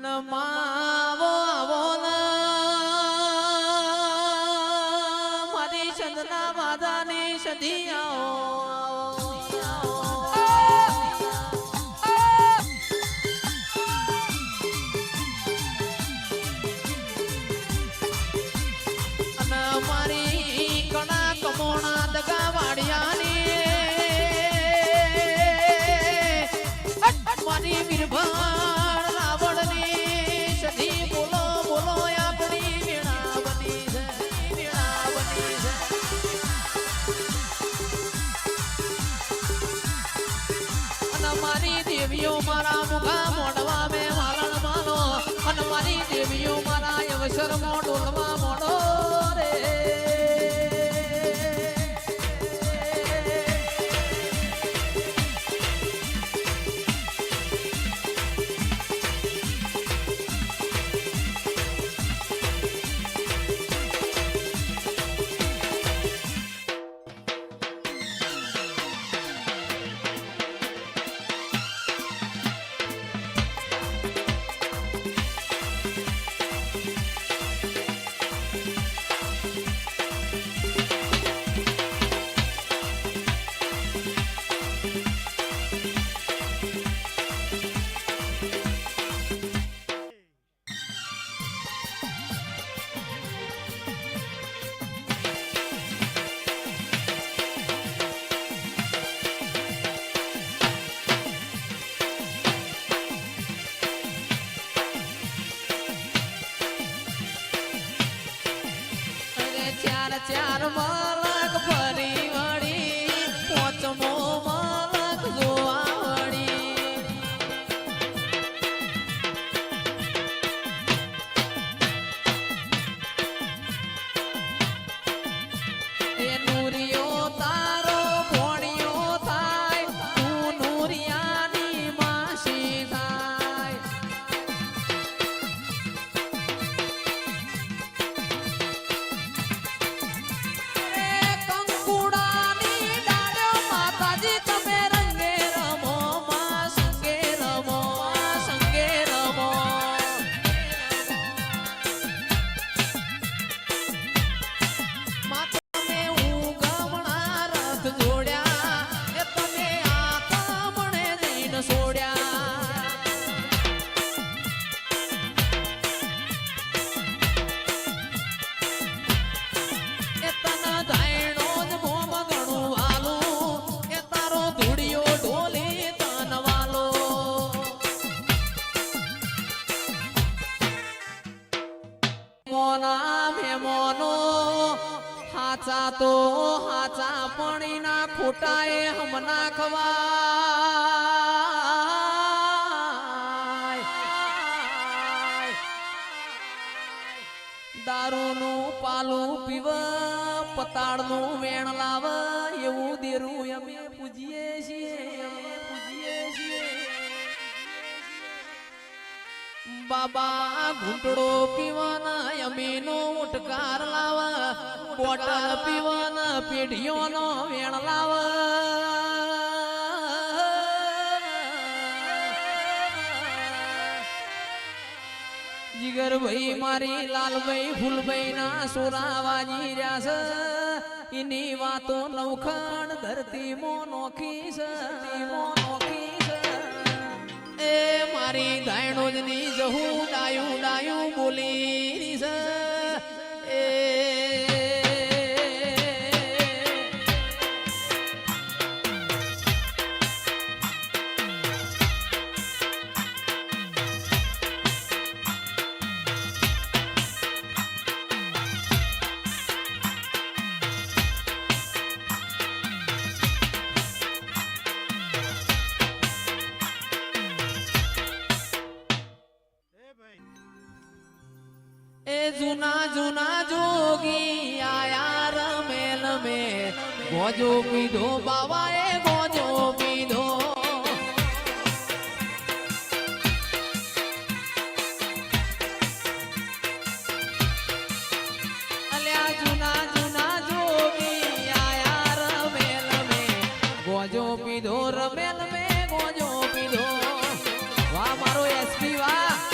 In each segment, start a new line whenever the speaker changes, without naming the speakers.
માવો આવો મારી સંદના વાદાની સધી આવો અને મારી કણા કમોણા દગા વાડિયાની મારી વીરભા દેવીઓ મારા મુખા મોડવા મે વાલણ માનો અને મારી દેવીઓ મારા અવસર મોડવા મોડો રે ચાર માલક ફરી વળી પોચમો માલક જોવા વળી એ નૂરિયો તારો ભોણિયો થાય તું નૂરિયાની માસી થાય હાચા તો હાચા પાણી ના ખોટાએ હમના ખવાય દારૂનું પાલું પીવ પતાળનું વેણ લાવ એવું દેરું અમે પૂજીએ છીએ બાબા ઘૂંટડો પીવાના અમીનો ઉટકાર લાવા બોટલ પીવાના પેઢીઓનો વેણ લાવા જીગર ભાઈ મારી લાલભાઈ ફૂલભાઈ ના સોરા વાજી રહ્યા છે એની વાતો નવખણ ધરતી મો નોખી છે એ મારી ધાયણોજની જહું ડાયું ડાયું બોલી છે જૂના જૂના જોગી આયા રમેલ મે ગોજો પીધો બાવાએ ગોજો પીધો અલ્યા જૂના જૂના જોગી આયા રમેલ મે ગોજો પીધો રમેલ મે ગોજો પીધો વાહ મારો એસપી વાહ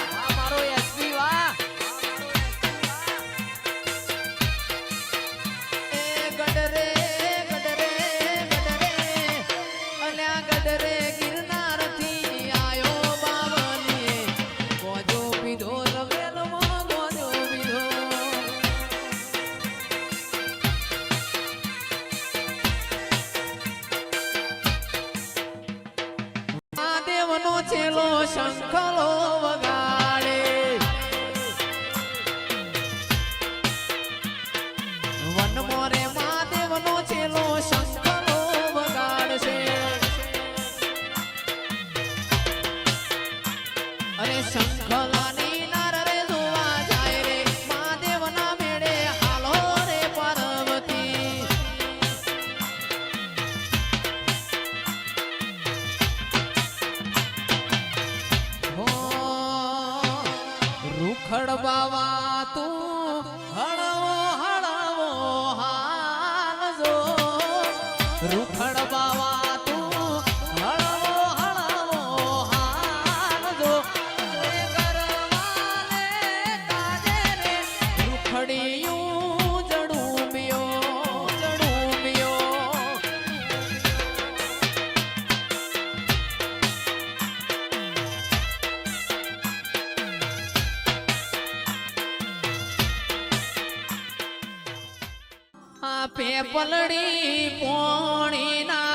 શંખલાની નાર રે જોવા જાય રે મહાદેવના મેળે હાલો રે પાર્વતી હો રૂખડ બાવા તું હળવો હળવો હાલજો રૂખડ બાવા તું હળવો હળવો હાલજો રે કરવાલે કાજે રે રૂખડિયું જડુંબિયો જડુંબિયો આ પેપલડી પોણી ના